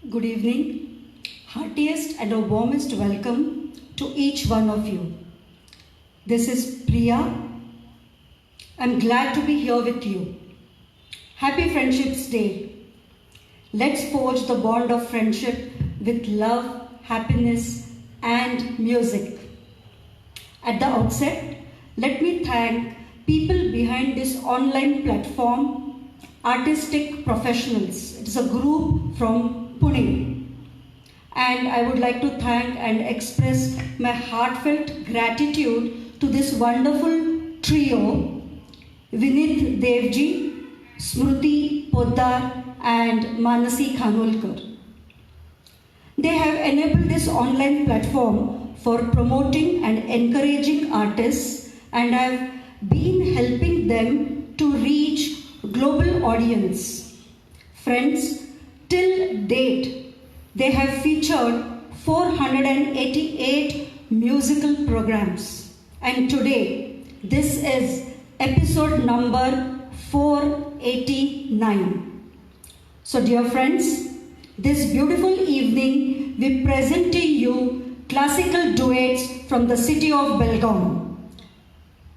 Good evening. Heartiest and a warmest welcome to each one of you. This is Priya. I'm glad to be here with you. Happy Friendships Day. Let's forge the bond of friendship with love, happiness, and music. At the outset, let me thank people behind this online platform, Artistic Professionals. It is a group from Pune. And I would like to thank and express my heartfelt gratitude to this wonderful trio, Vinith Devji, Smruti Poddar, and Manasi Khanolkar. They have enabled this online platform for promoting and encouraging artists, and have been helping them to reach global audience. Friends, till date, they have featured 488 musical programs. And today, this is episode number 489. So dear friends, this beautiful evening, we present to you classical duets from the city of Belgaum.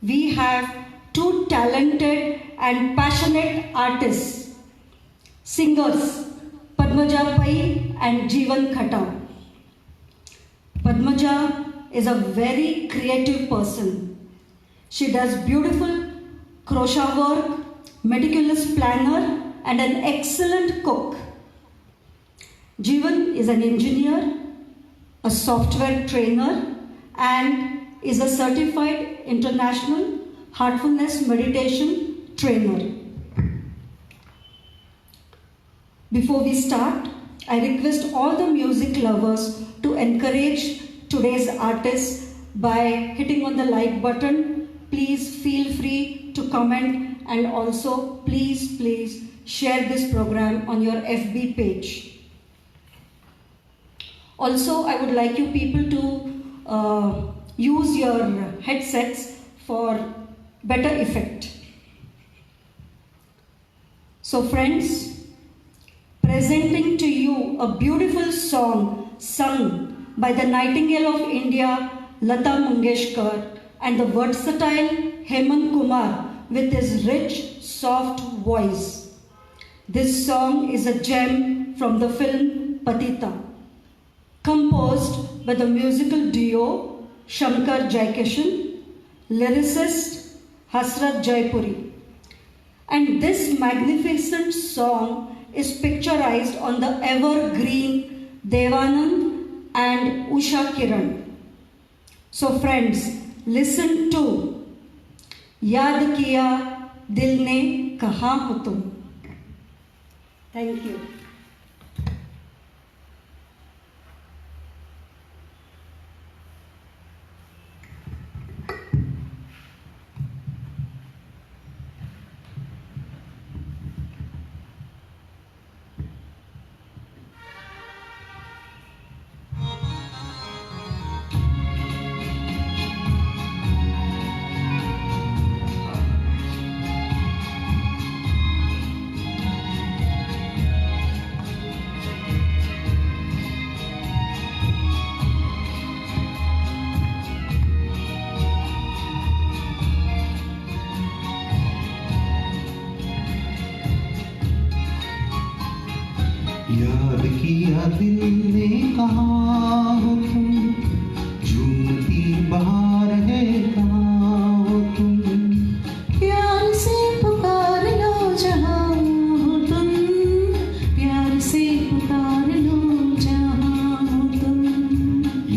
We have two talented and passionate artists, singers, Padmaja Pai and Jeevan Khattar. Padmaja is a very creative person. She does beautiful crochet work, meticulous planner, and an excellent cook. Jeevan is an engineer, a software trainer, and is a certified international heartfulness meditation trainer. Before we start, I request all the music lovers to encourage today's artists by hitting on the like button. Please feel free to comment, and also please share this program on your FB page. Also, I would like you people to use your headsets for better effect. So friends, presenting to you a beautiful song sung by the Nightingale of India, Lata Mangeshkar, and the versatile Hemant Kumar with his rich, soft voice. This song is a gem from the film Patita, composed by the musical duo Shankar Jaikishan, lyricist Hasrat Jaipuri. And this magnificent song is picturized on the evergreen Devanand and Usha Kiran. So friends, listen to Yaad Kiya Dil Ne Kahan Ho Tum. Thank you. याद किया दिल ने कहाँ हो तुम, झूमती बहार है कहाँ हो तुम, प्यार से पुकार लो जहाँ हो तुम, प्यार से पुकार लो जहाँ हो तुम।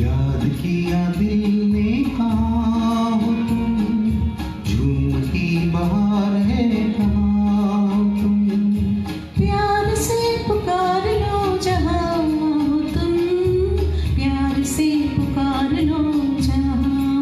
याद किया दिल ने कहाँ हो तुम, झूमती बहार है कहाँ हो तुम, प्यार से पुकार लो जहाँ हो तुम, प्यार से पुकार लो जहाँ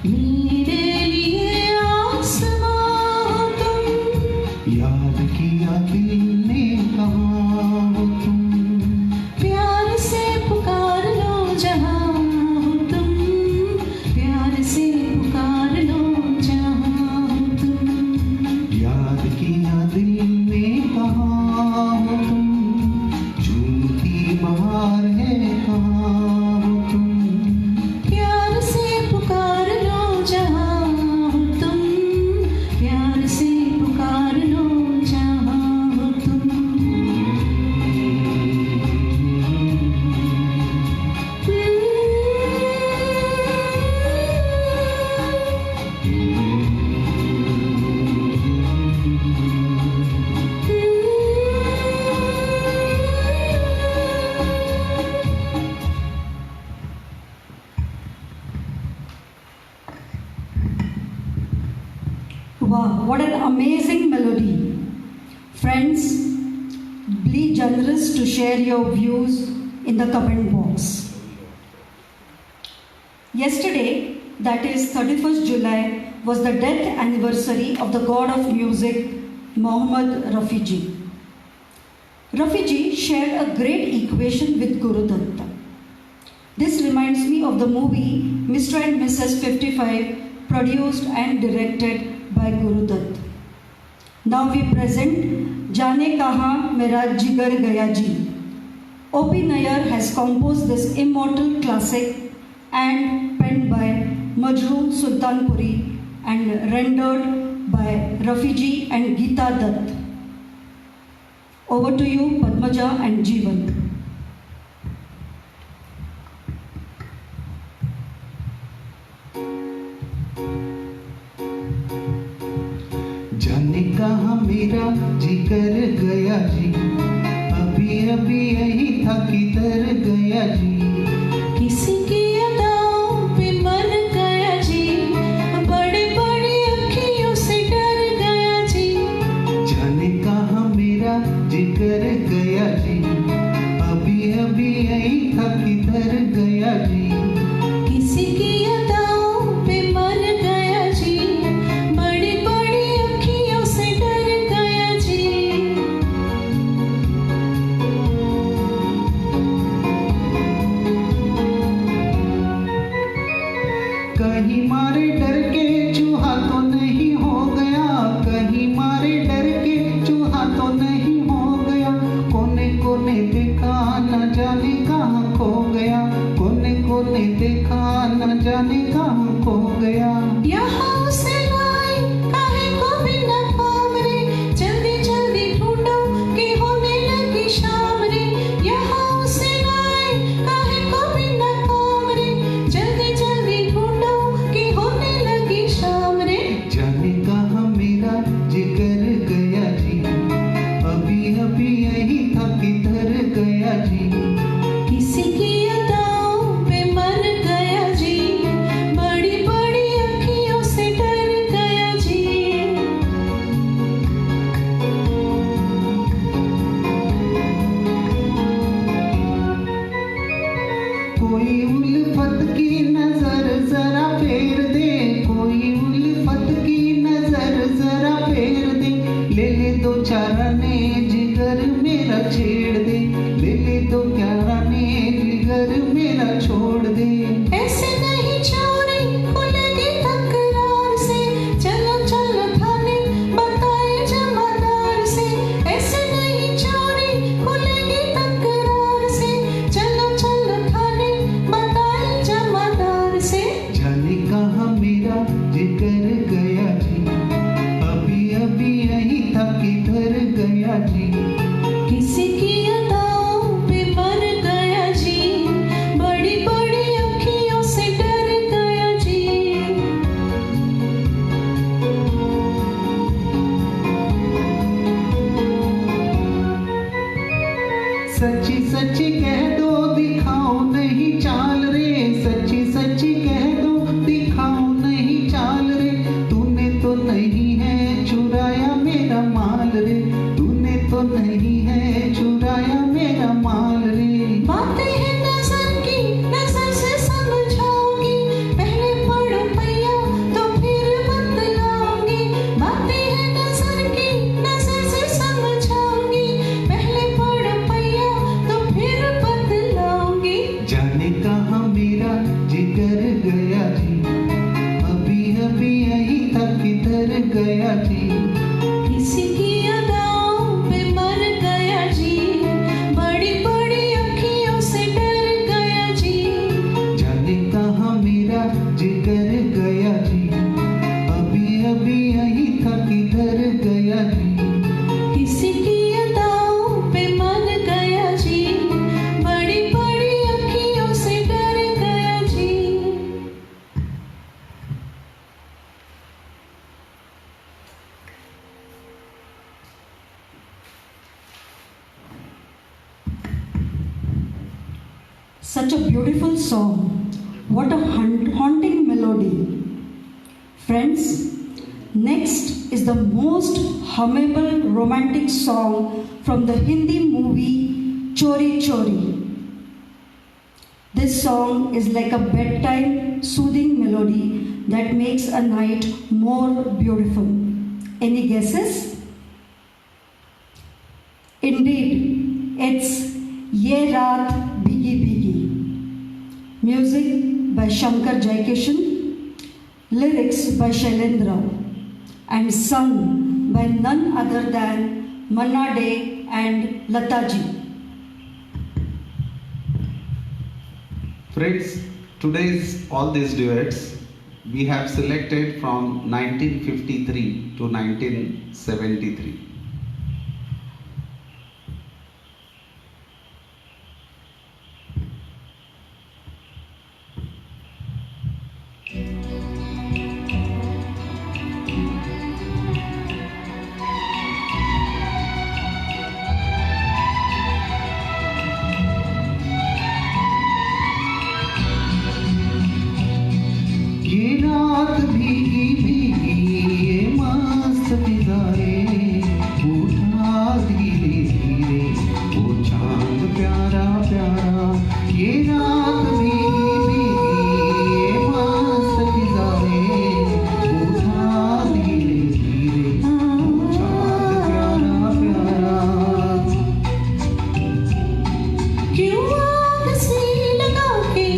मेरे लिए आसमां हो तुम, याद किया दिल ने कहाँ हो तुम, प्यार से पुकार लो जहाँ हो तुम, प्यार से पुकार लो जहाँ हो तुम, याद किया दिल ने कहाँ हो तुम, झूठी बहार है कहाँ हो तुम, प्यार से पुकार लो जहाँ हो तुम, प्यार से पुकार लो जहाँ हो तुम। Wow, what an amazing melody. Friends, be generous to share your views in the comment box. Yesterday, that is 31st July, was the death anniversary of the god of music, Mohammad Rafi ji. Rafi ji shared a great equation with Guru Datta. This reminds me of the movie Mr. and Mrs. 55, produced and directed by Guru Datta. Now we present Jaane Kahan Mera Jigar Gaya Ji. O.P. Nair has composed this immortal classic and penned by Majroor Sultanpuri and rendered by Rafi ji and Geeta Dutt. Over to you, Padmaja and Jeevan. जाने कहाँ मेरा जिगर गया जी, अभी अभी यही था किधर गया जी, किसी की अदाओं पे मर गया जी, बड़े बड़े अखियों से डर गया जी, जाने कहाँ मेरा जिगर गया जी, अभी अभी यही था किधर गया जी, किसी की अदाओं पे मर गया जी, बड़ी बड़ी अखियों से डर गया जी। कहीं मारे डर के चूहा तो नहीं हो गया, कहीं मारे डर के चूहा तो नहीं हो गया, कोने कोने देखा न जाने कहाँ खो गया, कोने कोने देखा न जाने कहाँ खो गया, यहाँ से लाए काहे को भी न पाम रे, जल्दी जल्दी ढूंढो कि होने लगी शाम रे, यहाँ से लाए काहे को भी न पाम रे, जल्दी जल्दी ढूंढो कि होने लगी शाम रे। जाने कहाँ मेरा जिगर गया जी, अभी अभी यही था किधर गया जी, किसी की अदाओं पे मर गया जी, बड़ी बड़ी अखियों से डर गया जी। कोई उल्फत की नजर जरा फेर दे, कोई उल्फत की नजर जरा फेर दे, ले ले दो चाराने जिगर मेरा छेड़ दे, ले ले दो चाराने जिगर मेरा छोड़ दे, ऐसे नहीं चोरी खुलेगी तकरार से, चलो चलो थाने बताए जमादार से, ऐसे नहीं चोरी खुलेगी तकरार से, चलो चलो थाने बताए जमादार से। जाने कहाँ मेरा जिगर गया जी, अभी अभी यही था किधर गया जी, किसी की अदाओं पे मर गया जी, बड़ी बड़ी अखियों से डर गया जी। सच्ची सच्ची कह दो दिखाओ नहीं चाल रे, सच्ची सच्ची कह दो दिखाओ नहीं चाल अभी यही था किधर गया जी। किसी की अदाओं पे मर गया जी, बड़ी बड़ी अखियों से डर गया जी। जाने कहाँ मेरा जिगर गया जी, अभी अभी यही था किधर गया जी। किसी की अदाओं पे मर गया जी, बड़ी बड़ी अखियों से डर गया जी। Such a beautiful song. What a haunting melody. Friends, next is the most hummable romantic song from the Hindi movie Chori Chori. This song is like a bedtime soothing melody that makes a night more beautiful. Any guesses? Indeed, it's Ye Raat Bhigi Bhigi. Music by Shankar Jaikishan, lyrics by Shailendra, and sung by none other than Manna Dey and Lata ji. Friends, today's all these duets we have selected from 1953 to 1973. ये रात भीगी भीगी ये मस्त फिजाएं, उठा धीरे धीरे वो चांद प्यारा प्यारा। ये रात भीगी भीगी ये मस्त फिजाएं, उठा धीरे धीरे वो चांद प्यारा प्यारा। क्यों आग सी लगा के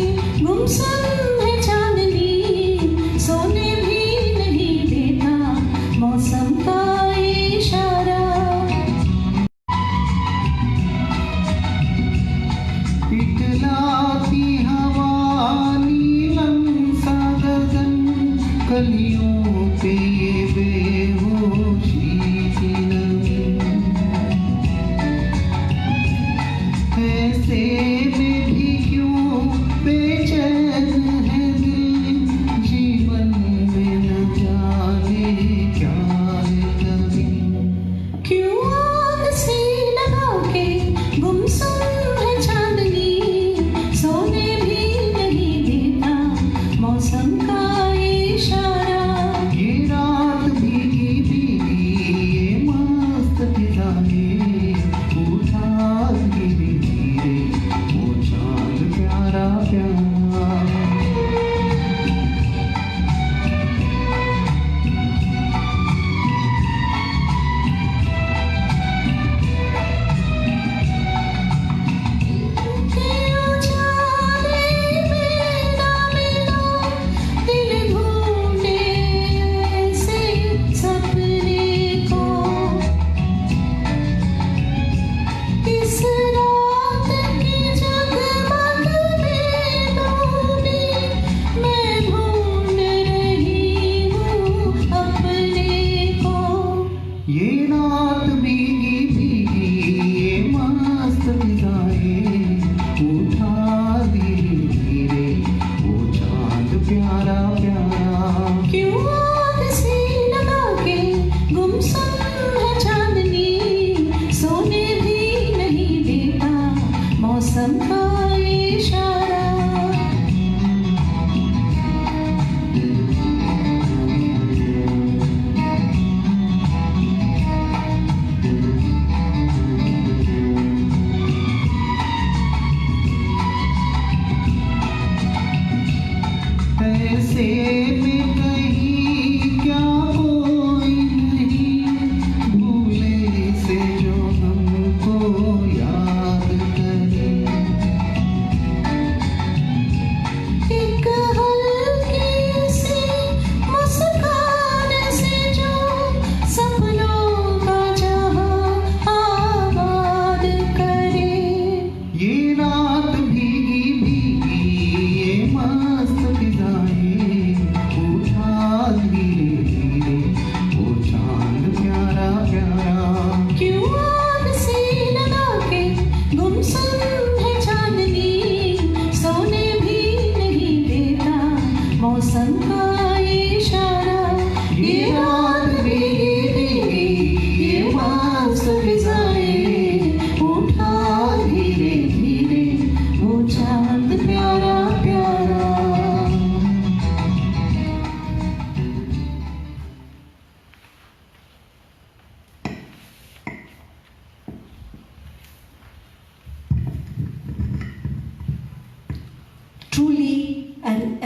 गुमसुम है चांदनी, सोने भी नहीं देता मौसम का इशारा। पिघलाती हवा नीलम सा गगन, कलियों पे ये बेहोशी की नमी। ऐसे में भी क्यों बेचैन है दिल, जीवन में न जाने क्या है कभी। क्यों आग सी लगा के गुमसुम है चांदनी, सोने भी नहीं देता मौसम का इशारा। ये रात भीगी भीगी ये मस्त फिजाएं, उठा धीरे धीरे वो चांद प्यारा प्यारा। के उजाले में ना मिलो, दिल ढूंढे ऐसे सपने को। इस रात की जगमग में डूबी मैं ढूंढ रही हूँ अपने को। ये रात भीगी भीगी ये मस्त फिजाएं, उठा धीरे धीरे वो चांद प्यारा प्यारा। क्यों आग सी लगा के गुमसुम है चांदनी, सोने भी नहीं देता मौसम का इशारा। ऐसे में कहीं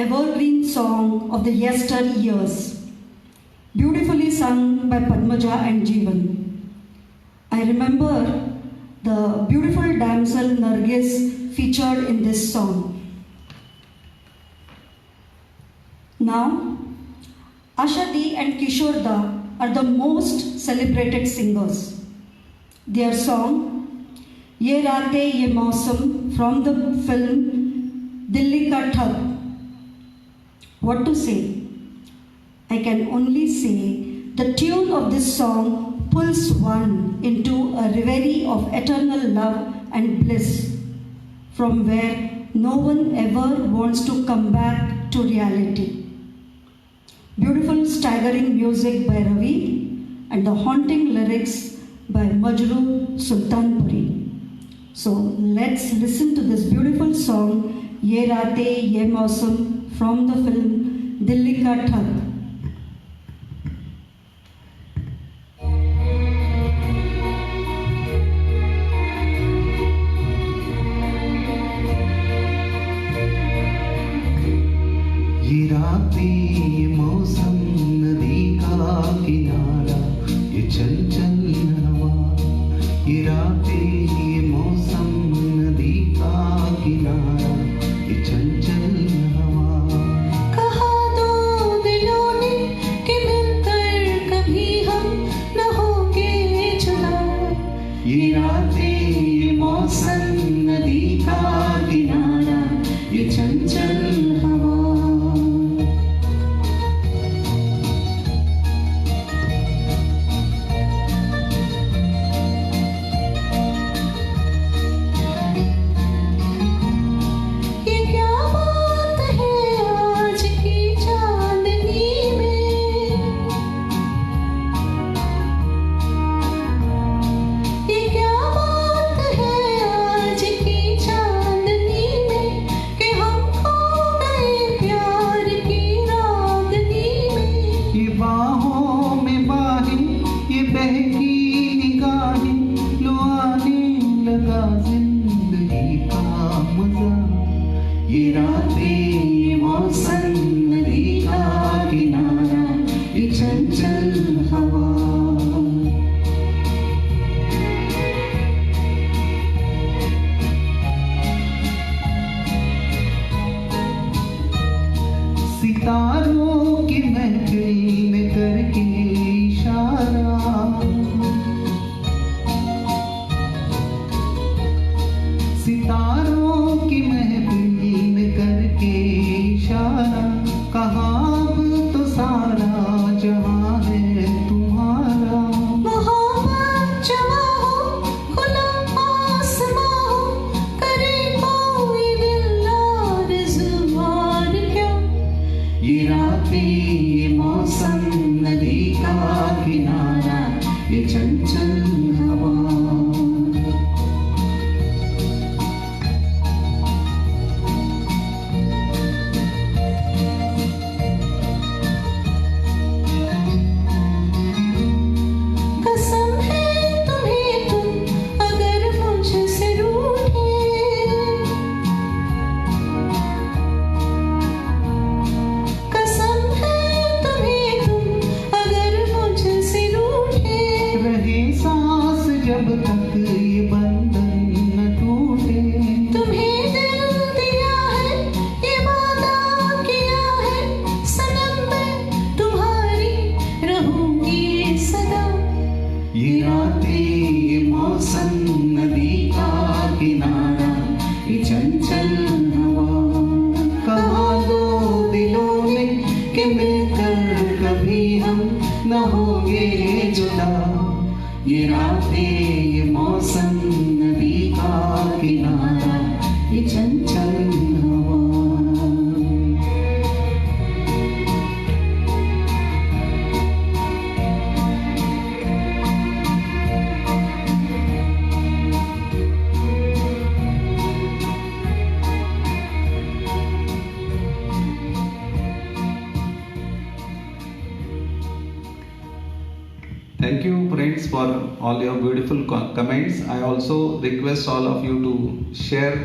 evergreen song of the yesteryears, beautifully sung by Padmaja and Jeevan. I remember the beautiful damsel Nargis featured in this song. Now, Asha Di and Kishore Da are the most celebrated singers. Their song, Ye Raate Ye Mausam, from the film Dilli Ka Thak. What to say? I can only say the tune of this song pulls one into a reverie of eternal love and bliss, from where no one ever wants to come back to reality. Beautiful staggering music by Ravi and the haunting lyrics by Majru Sultanpuri. So let's listen to this beautiful song Ye Raate Ye Mausam from the film Dilli Ka Thak. ये रातें ये मौसम नदी का किनारा ये चंचल हवा ये रातें ये मौसम नदी का किनारा ये चंचल हवा कहा दो दिलों ने कि मिलकर कभी हम न होंगे जुदा ये रातें ये मौसम नदी का किनारा ये चंचल हवा ये क्या बात है आज की चांदनी में ये क्या बात है आज की चांदनी में कि हम खो गए प्यार की रागनी में ये बाहों में बाहें ये बहकी निगाहें लो आने लगा जिंदगी का मजा ये रातें ये मौसम नदी का किनारा ये चंचल हवा सितारों की महफिल में करके इशारा सितारों की महफिल में करके इशारा कहाँ अब तो सारा जहां है तुम्हारा मोहब्बत जवा हो खुला आसमां हो करे कोई दिल आरज़ूआर क्या ये रातें ये मौसम नदी का किनारा ये चंचल हवा कसम है तुम्हें तुम अगर मुझसे रूठे कसम है तुम्हें तुम अगर मुझसे रूठे रहे सांस जब तक ये बंधन न टूटे तुम्हें दिल दिया है ये वादा किया है सनम मैं तुम्हारी रहूंगी सदा ये रातें ये मौसम नदी का किनारा ये चंचल हवा कहाँ दो दिलों ने कि मिलकर कभी हम न होंगे जुदा ये रातें ये मौसम नदी का किनारा ये चंचल हवा Thank you friends for all your beautiful comments. I also request all of you to share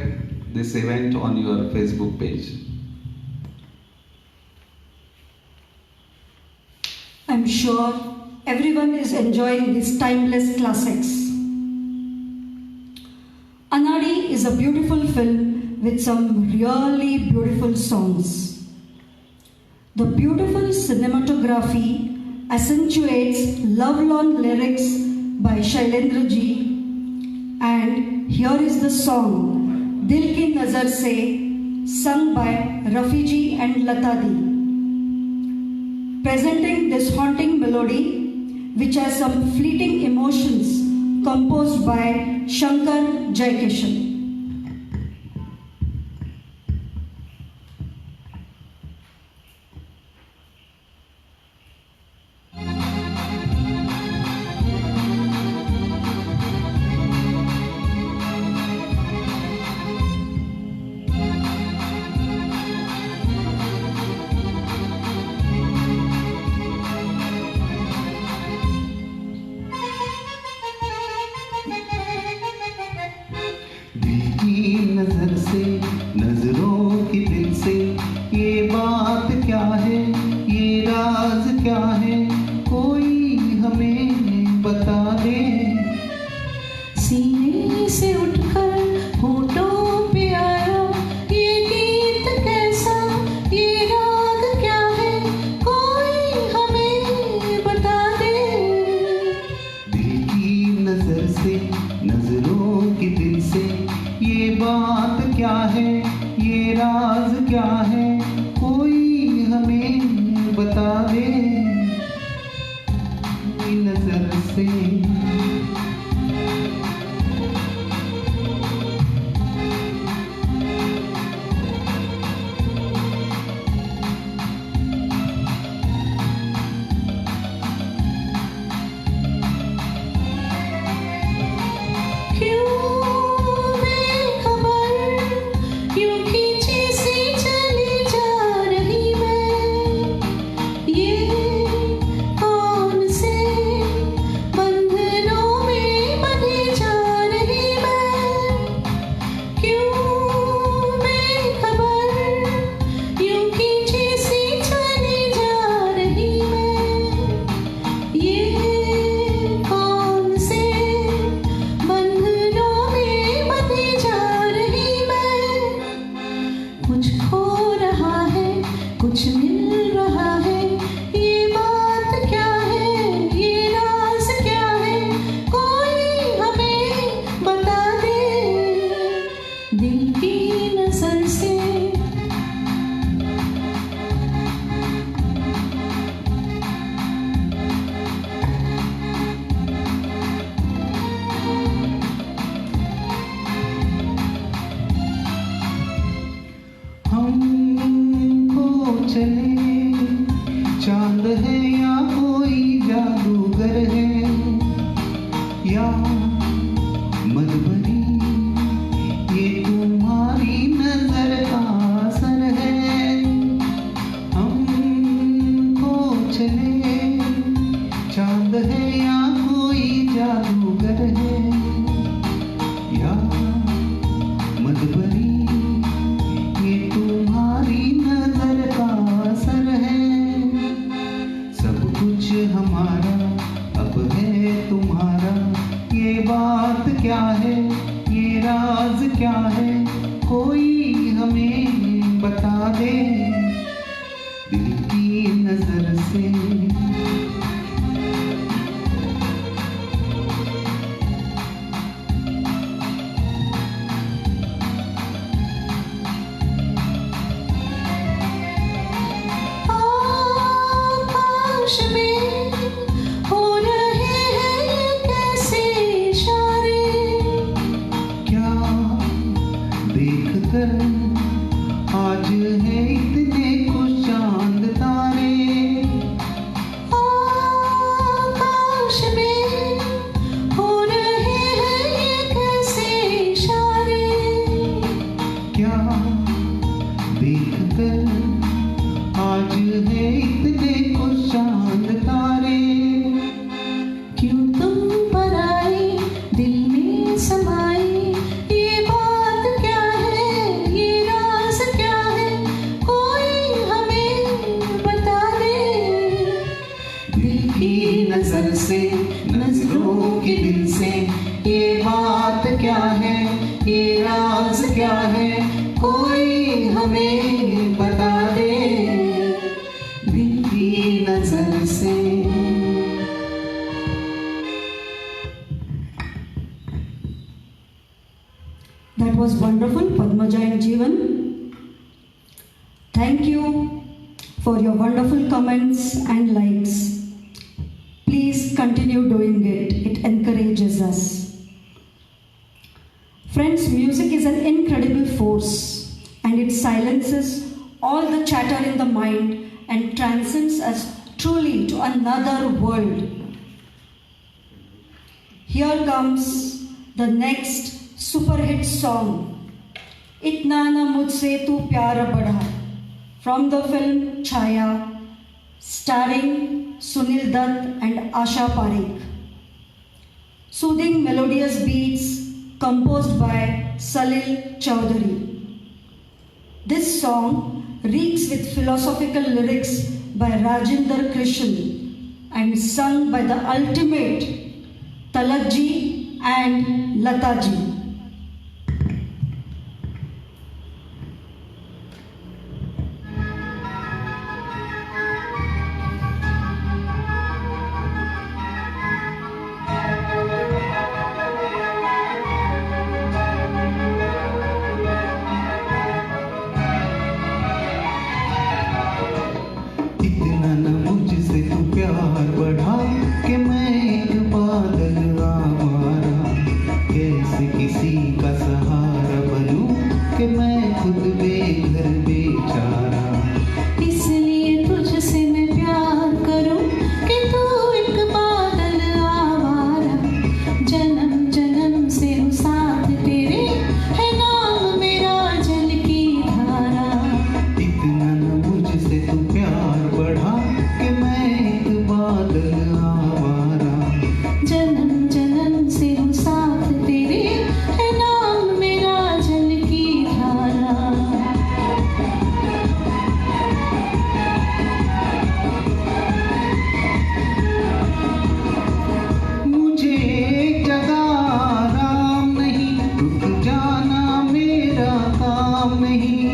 this event on your Facebook page. I'm sure everyone is enjoying these timeless classics. Anadi is a beautiful film with some really beautiful songs. The beautiful cinematography accentuates love-lorn lyrics by Shailendra ji, and here is the song Dil Ki Nazar Se, sung by Rafi ji and Lata di, presenting this haunting melody which has some fleeting emotions composed by Shankar Jaikishan. नजर से नजरों की दिल से ये बात क्या है, ये राज क्या है, कोई हमें बता दे। सीने से उठकर होठों पे आया ये गीत कैसा, ये राग क्या है, कोई हमें बता दे। दिल की नजर से नजरों की दिल से ये बात क्या है, ये राज क्या है, कोई हमें बता दे। नजर से कुछ मिल रहा है, ये बात क्या है, ये राज क्या है, कोई हमें बता दे। दिल की नजर से चले चांद है या कोई जादूगर है, या मधुबनी ये तुम्हारी नजर का असर है। हमको चले चांद है या कोई जादूगर है, या मधुबनी ये तुम्हारी नजर का असर है। सब कुछ हमारा अब है तुम्हारा, ये बात क्या है, ये राज क्या है, कोई हमें बता दे। दिल की नजर से में हो रहे हैं कैसे इशारे, क्या देखकर आज है इतने कुछ चांद तारे। आकाश में हो रहे हैं कैसे इशारे, क्या देखकर आज है इतने कुछ चांद की नजर से, नजरों के दिल से, ये बात क्या है, ये राज क्या है, कोई हमें बता दे दिल की नजर से। That was wonderful, Padmaja and Jeevan. Thank you for your wonderful comments and likes. Please continue doing it. It encourages us. Friends, music is an incredible force and it silences all the chatter in the mind and transcends us truly to another world. Here comes the next super hit song, Itna Na Mujhse Tu Pyar Badha, from the film Chhaya, starring Sunil Dutt and Asha Parekh. Soothing melodious beats composed by Salil Chowdhury. This song reeks with philosophical lyrics by Rajinder Krishan and sung by the ultimate Talakji and Lataji. इतना न मुझसे तू प्यार बढ़ा कि मैं एक बादल आवारा, कैसे किसी का सहारा बनूं कि मैं खुद बेघर बेचारा। इसलिए तुझसे मैं प्यार करूं कि तू एक बादल आवारा, जन्म जन्म से हूँ साथ तेरे, है नाम मेरा जल की धारा। इतना न मुझसे तू प्यार बढ़ा कि मैं एक बादल आवारा, जन्म जन्म से हूँ साथ तेरे, है नाम मेरा जल की धारा। मुझे एक जगह आराम नहीं, रुक जाना मेरा काम नहीं।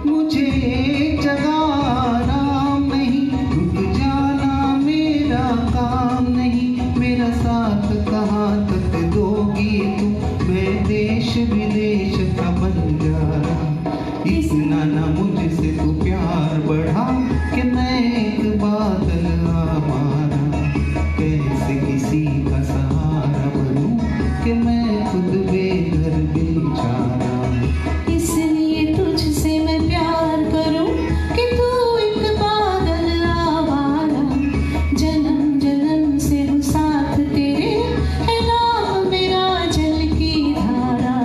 मुझे एक जगह आराम नहीं, रुक जाना मेरा काम नहीं। मेरा साथ कहाँ तक दोगी तू, मैं देश विदेश का बंजारा। इतना ना मुझसे तू प्यार बढ़ा कि मैं एक बादल आवारा, कैसे किसी का सहारा बनूं कि मैं खुद बेघर बेचारा। इसलिए तुझसे मैं प्यार करूं कि तू एक बादल आवारा, जन्म जन्म से हूँ साथ तेरे, है नाम मेरा जल की धारा।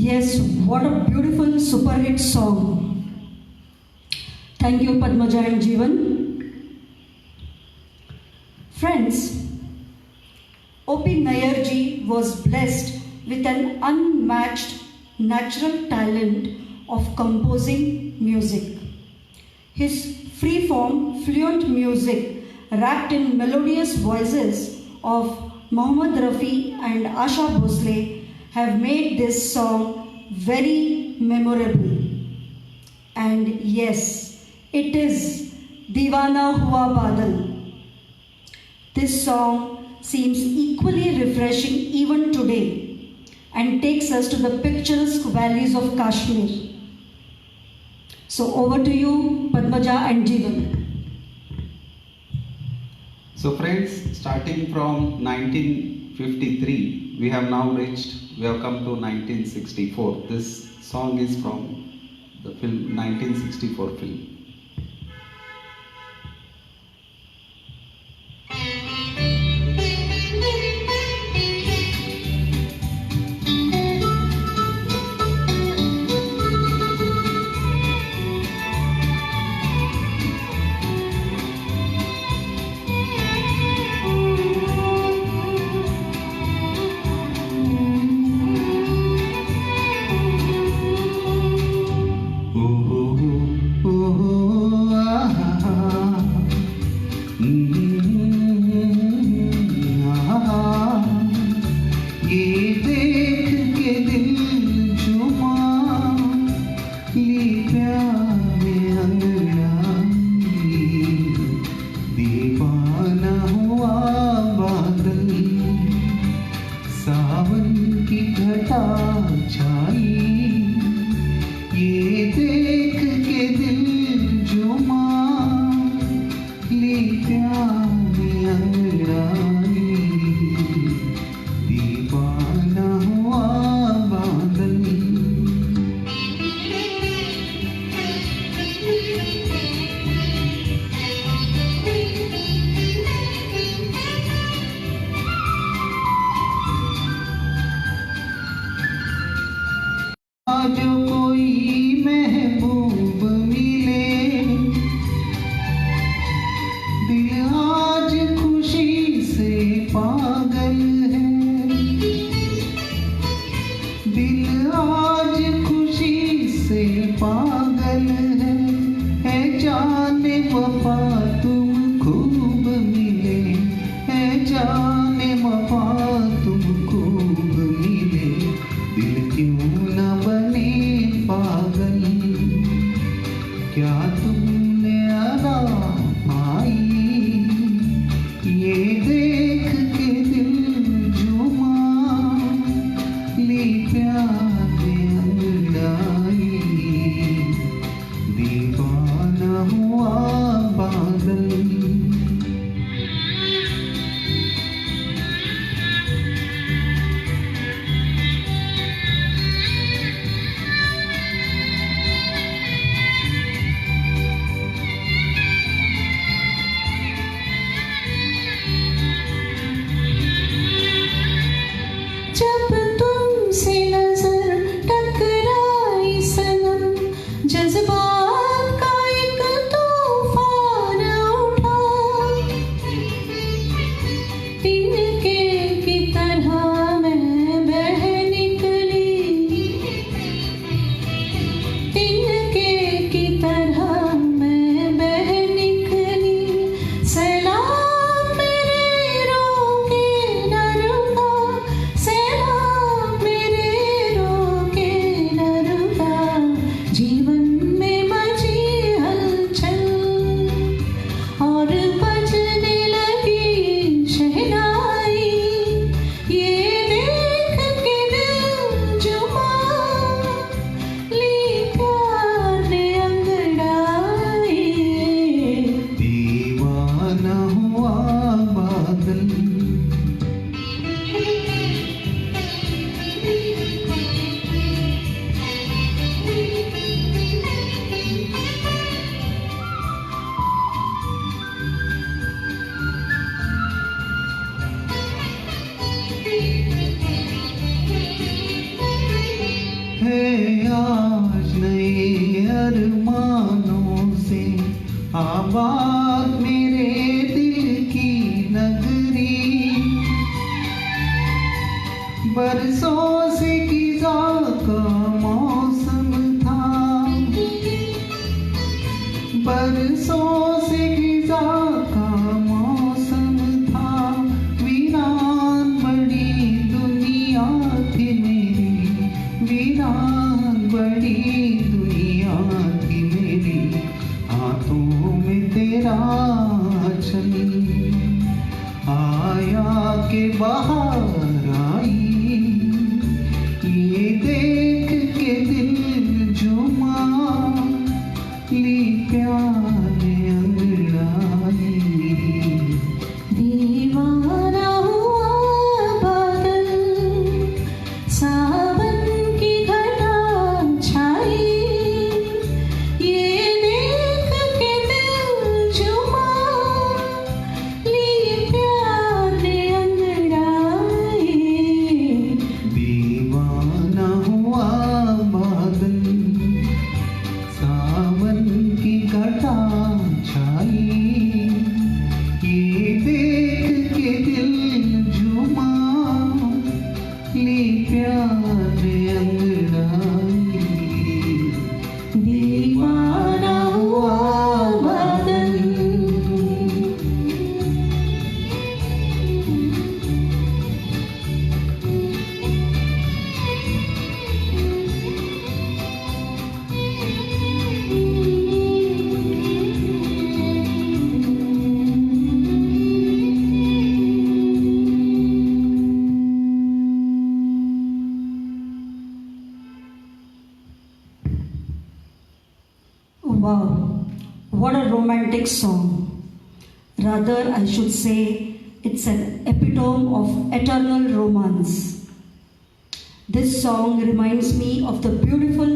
Yes, what a beautiful super hit song. Thank you, Padmaja and Jeevan. Friends, O.P. Nayyar ji was blessed with an unmatched natural talent of composing music. His free-form, fluent music wrapped in melodious voices of Mohammad Rafi and Asha Bhosle have made this song very memorable. And yes, it is Deewana Hua Badal. This song seems equally refreshing even today and takes us to the picturesque valleys of Kashmir. So over to you, Padmaja and Jeevan. So friends, starting from 1953, we have come to 1964. This song is from the film 1964 film. जो कोई महबूब मिले, दिल आज खुशी से पागल है, दिल आज खुशी से पागल है जाने वफा तुम खूब मिले, है जाने वफा तुम खूब मिले, दिल क्यों न बने पागल, क्या तुमने अदा पाई, ये देख के दिल झूमा, ली प्यार अंगड़ाई, दीवाना हुआ बादल। अरमानों से आबाद मेरे दिल की नगरी। बरसों से खिज़ा का मौसम था, बरसों से खिज़ा का मौसम था। वीरान बड़ी दुनिया थी मेरी, वीरान बड़ी दुनिया थी मेरी। हाथों में तेरा चल आया के बाहर आई, ये देख के दिल झूमा ली प्यार अंगड़ाई। दीवाना हुआ बादल, सावन की घटा छाई, ये देख के दिल झूमा ली प्यार अंगड़ाई। दीवाना हुआ बादल, सावन की घटा छाई, ये देख के दिल झूमा ली प्यार अंगड़ाई। दीवाना हुआ बादल। Wow, what a romantic song. Rather, I should say it's an epitome of eternal romance. This song reminds me of the beautiful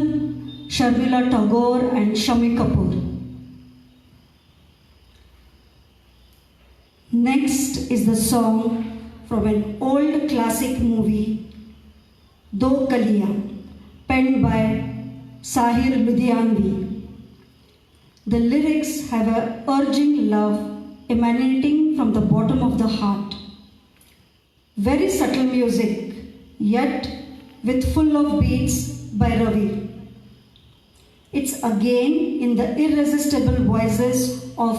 Sharmila Tagore and Shami Kapoor. Next is the song from an old classic movie, Do Kaliya, penned by Sahir Ludhianvi. The lyrics have a urging love emanating from the bottom of the heart. Very subtle music, yet with full of beats by Ravi. It's again in the irresistible voices of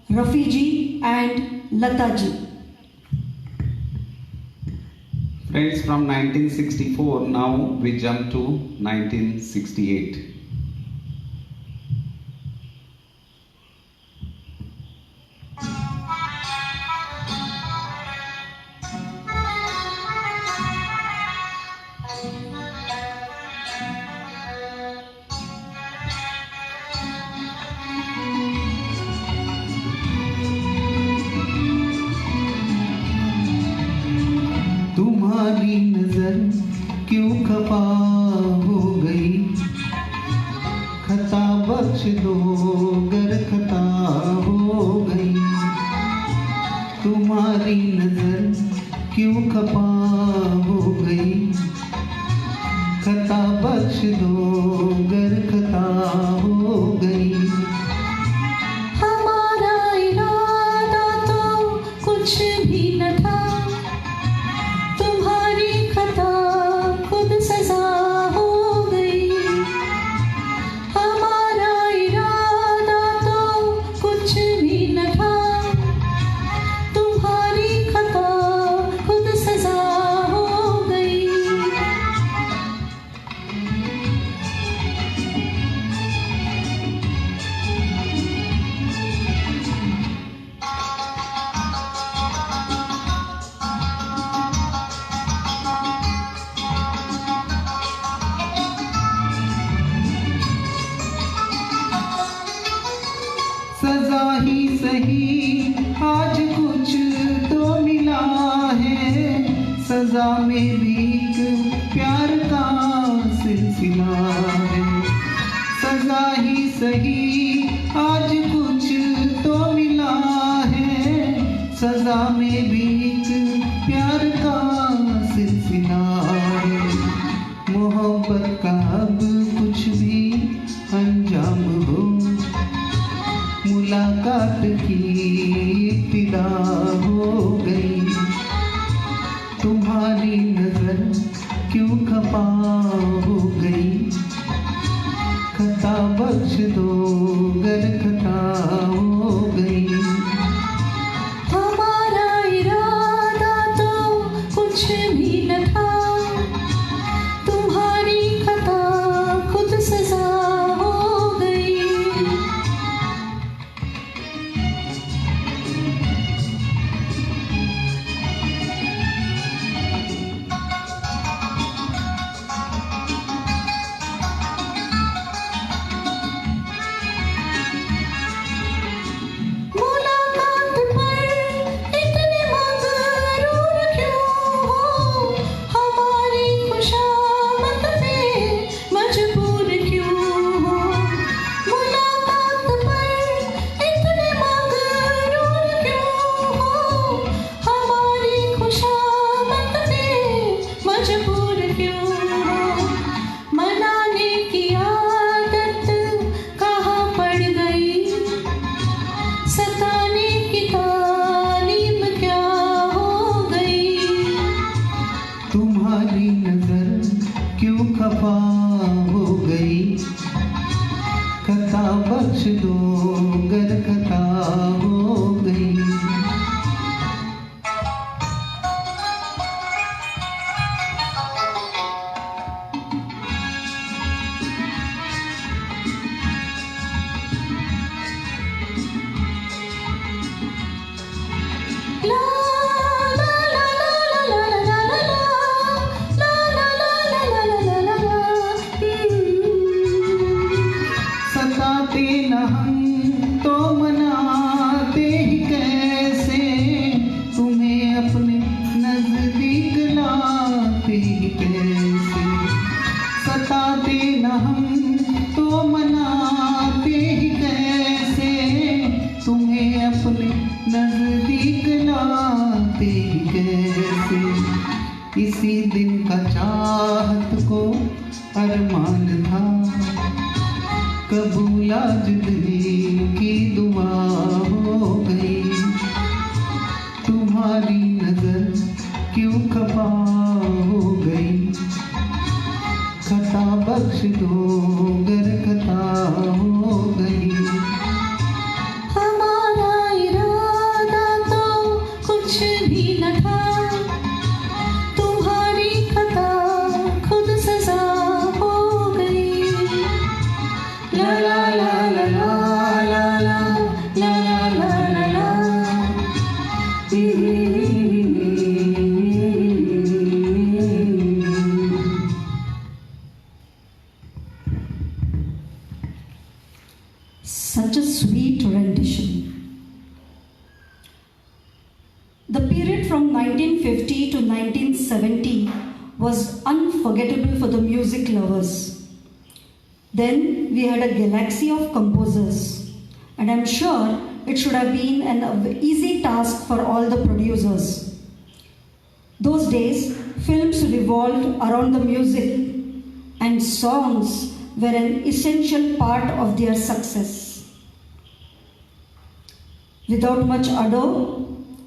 Rafiji and Lataji. Friends, from 1964, now we jump to 1968. तुम्हारी नजर क्यों खफा हो गई, खता बख्श दो गर खता हो गई। तुम्हारी नजर क्यों खफा हो गई, खता बख्श दो गर खता हो गई। हमारा इरादा तो कुछ भी न था, तुम्हारी खता खुद सजा हो गई। हमारा इरादा तो कुछ भी न था, तुम्हारी खता खुद सजा हो गई। सजा ही सही आज कुछ तो मिला है, सजा में भी एक प्यार का सिलसिला है। सजा ही सही आज कुछ तो मिला है, सजा में भी एक प्यार का सिलसिला है। मोहब्बत का अब कुछ भी अंजाम हो। मुलाकात की इब्तिदा हो गई, तुम्हारी नजर क्यों खफा हो गई। खता बख्श दो गर खता हो गई। हमारा इरादा तो कुछ भी न था, तुम्हारी खता खुद सजा हो गई। मुलाकात पर इतने मगरूर क्यों हो, हमारी खुशामद पे मजबूर क्यों हो। मुलाकात पर इतने मगरूर क्यों हो, हमारी खुशामद पे मजबूर क्यों हो। मनाने की आदत कहाँ पड़ गई, सताने की तालीम क्या हो गई। तुम्हारी नजर क्यों खफा हो गई। खता बख्श दो गर खता हो गई। ला ला ला ला ला ला ला ला ला ला ला ला ला ला। सताते न हम तो मनाते ही कैसे, तुम्हें अपने नजदीक लाते ही कैसे। सताते न हम तो मनाते ही कैसे, तुम्हें अपने नजदीक लाते ही कैसे। इसी दिन का चाहत को अरमान था, कबूल आज दिल की दुआ हो गई। तुम्हारी नजर क्यों खफा हो गई। खता बख्श दो गर खता हो गई। हमारा इरादा तो कुछ भी न था, तुम्हारी खता खुद सजा हो गई। ला ला ला ला ला ला ला ला ला ला ला। Such a sweet rendition. The period from 1950 to 1970 was unforgettable for the music lovers. Then we had a galaxy of composers, and I'm sure it should have been an easy task for all the producers. Those days, films revolved around the music, and songs were an essential part of their success. Without much ado,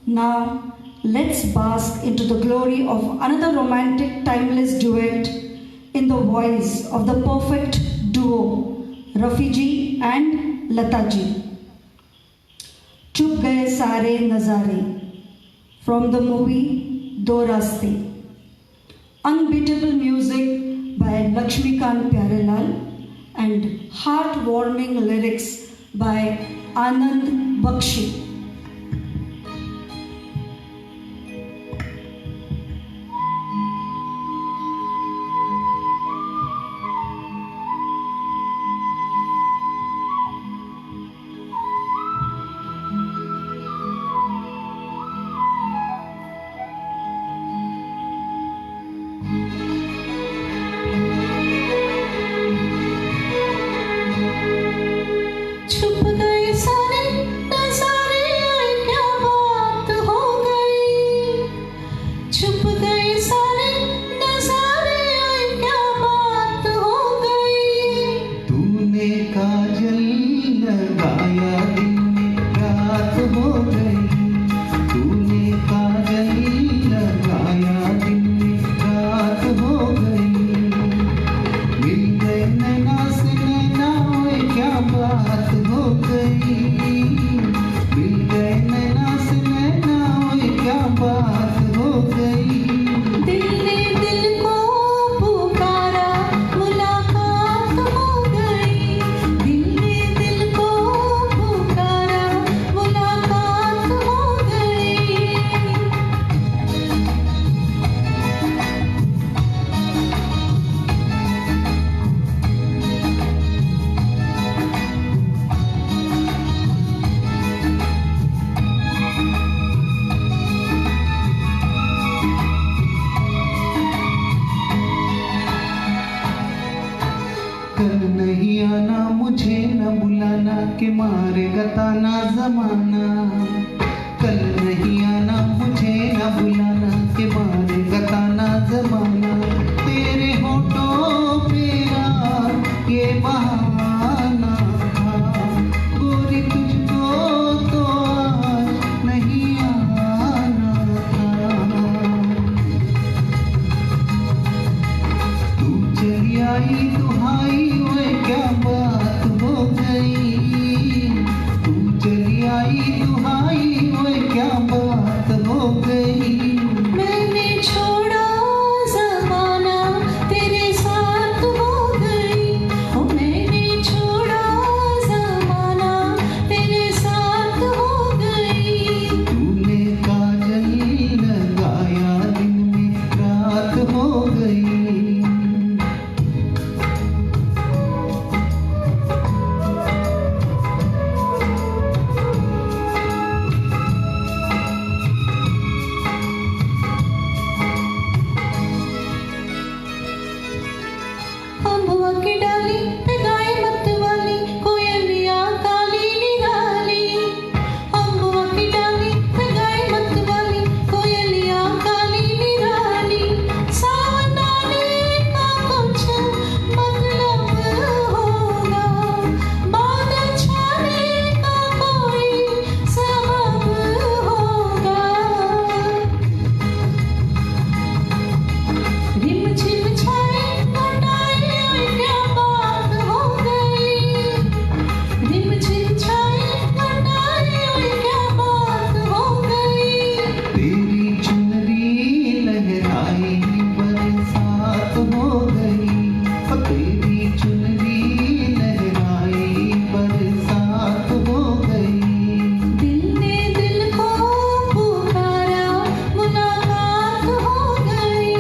now let's bask into the glory of another romantic, timeless duet in the voice of the perfect duo, Rafi ji and Lata ji. Chup gaye sare nazare, from the movie Do Raste. Unbeatable music by Lakshmikant Pyarelal and heartwarming lyrics by Anand Bakshi. छुप गए सारे नजारे के मारेगा ताना जमाना, कल नहीं आना मुझे न बुलाना के मारेगा ताना जमाना। तेरे होठों पे यार ये बहाना था, गोरी तुझको तो आज नहीं आना था। तू चली आई दुहाई ओए क्या बात हो गई, तू चली आई दुहाई ओए क्या बात हो गई। मैंने छोड़ा ज़माना तेरे साथ हो गई, ओ मैंने छोड़ा ज़माना तेरे साथ हो गई। तूने काजल लगाया दिन में रात हो गई। अम्बुआ की डाली पे गाय मत वाली कोयलिया काली निराली, अम्बुआ की डाली पे गाय मत वाली कोयलिया काली निराली। सावन आने का कुछ मतलब होगा, बादल छाने का कोई सबब होगा। रिम झिम छाए घटाए ओए क्या बात हो गई, रिम झिम छाए घटाए ओए क्या बात हो गई। तेरी चुनरी लहराई बरसात हो गई, ओ तेरी चुनरी लहराई बरसात हो गई। दिल ने दिल को पुकारा मुलाकात हो गई।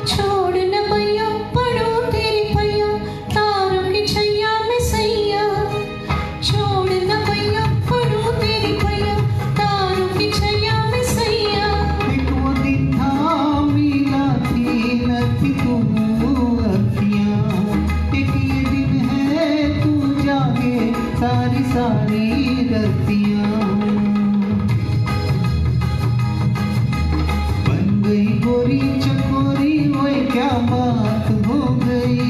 छोड़ न पैया पड़ो तेरी पैया तारों की छैया में सैया, छोड़ न पैया पड़ो तेरी पैया तारों की छैया में सैया। एक वो दिन था मिला थी नथी तू अखियाँ, एक ये दिन है तू जागे सारी सारी रतियाँ। बन गई गोरी चकोरी ओए क्या बात हो गई,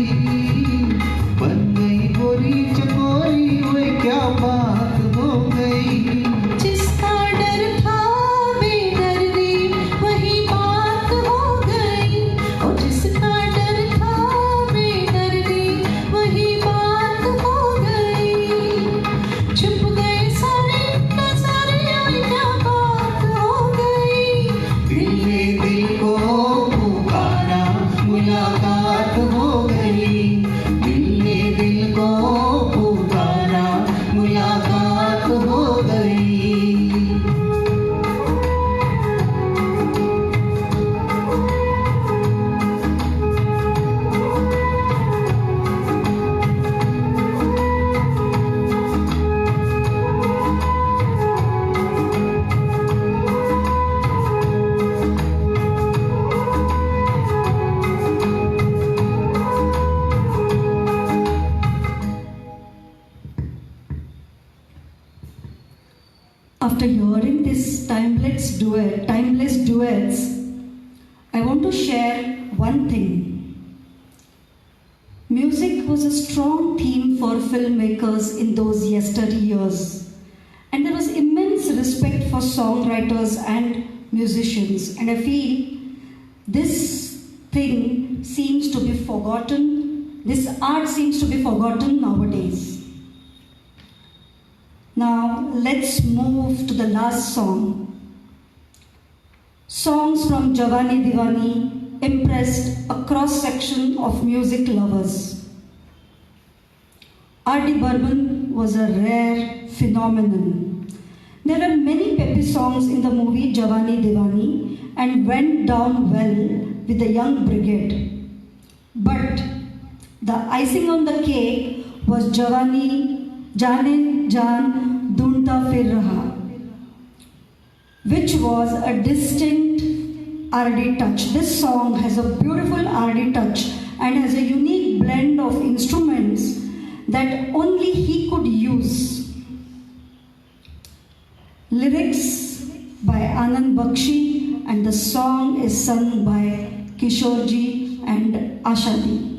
बन गई गोरी चकोरी ओए क्या बात हो गई। जिसका डर था बेदर्दी वही बात हो गई, ओ जिसका डर था बेदर्दी वही बात हो गई। छुप गए सारे नजारे ओए क्या बात हो गई। दिल ने दिल को पुकारा मुलाकात हो गई, दिल ने दिल को पुकारा मुलाकात हो गई। After hearing this timeless duets, I want to share one thing. Music was a strong theme for filmmakers in those yesteryears, and there was immense respect for songwriters and musicians. And I feel this thing seems to be forgotten. This art seems to be forgotten nowadays. Now let's move to the last song. Songs from Jawani Diwani impressed a cross-section of music lovers. R.D. Burman was a rare phenomenon. There are many peppy songs in the movie Jawani Diwani and went down well with the young brigade. But the icing on the cake was Jawani Jane Jaan Dunta Fir Raha, which was a distinct RD touch. This song has a beautiful RD touch and has a unique blend of instruments that only he could use. Lyrics by Anand Bakshi, and the song is sung by Kishorji and Ashadi.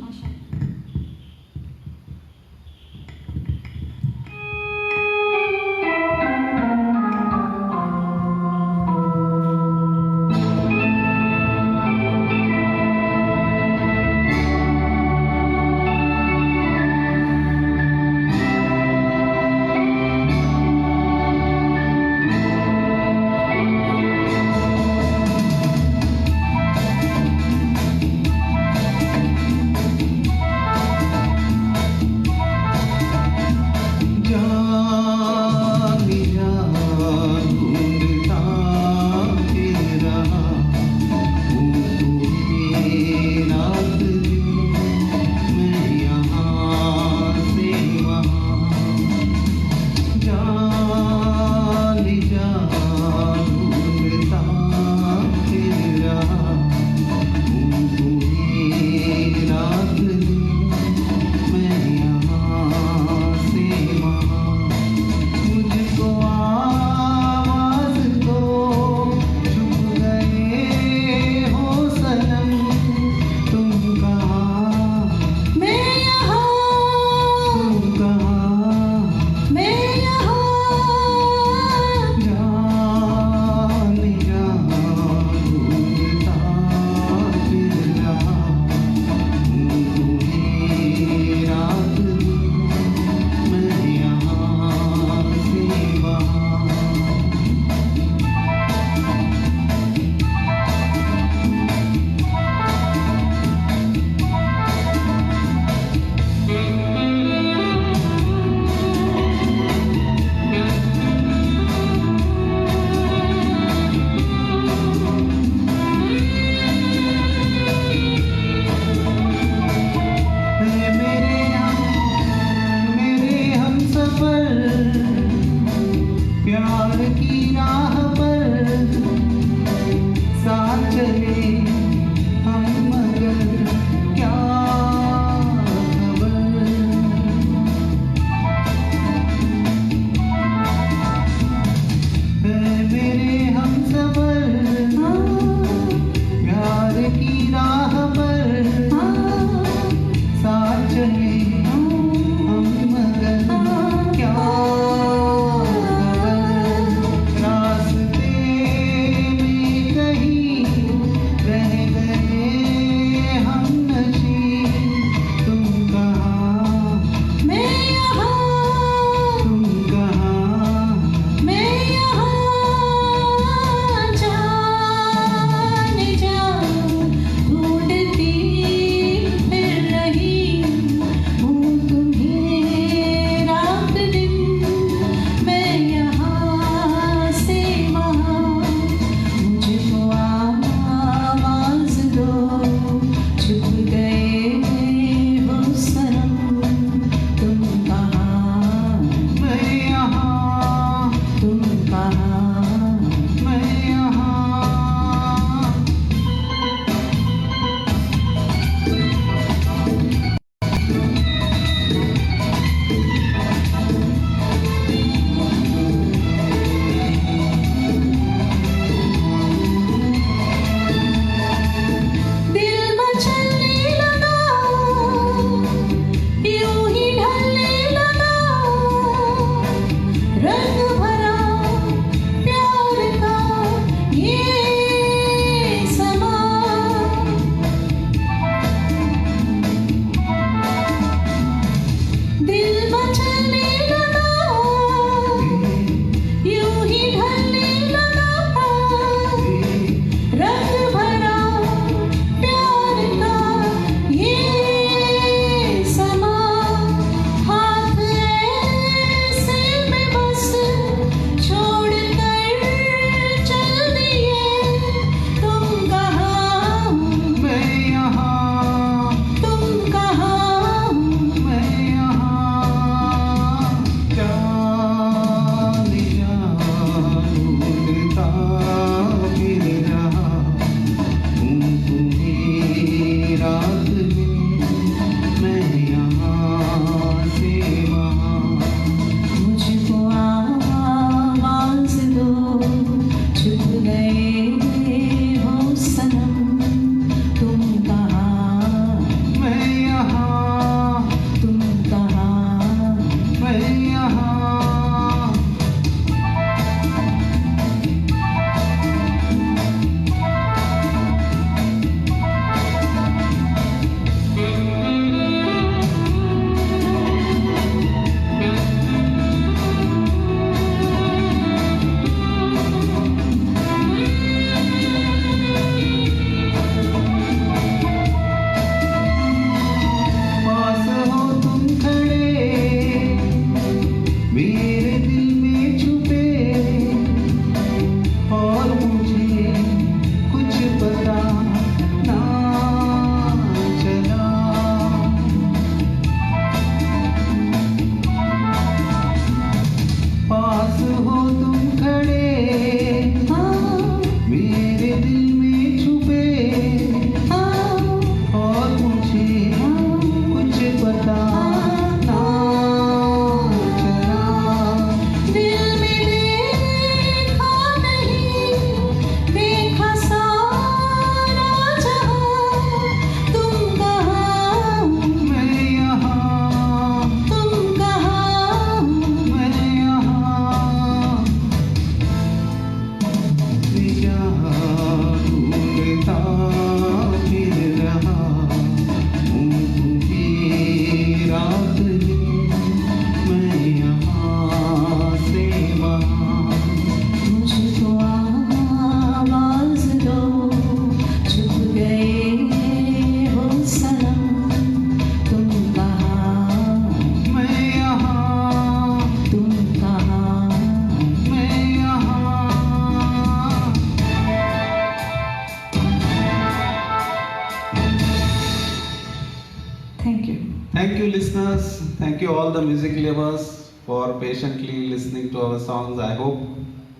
you all the music lovers for patiently listening to our songs. I hope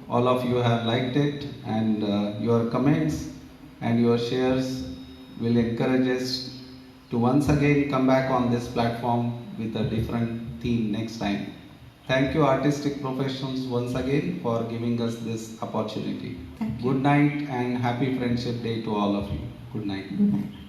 all of you have liked it, and your comments and your shares will encourage us to once again come back on this platform with a different theme next time. Thank you, artistic professionals, once again for giving us this opportunity. Thank you. Good night and happy Friendship Day to all of you. Good night. Good night.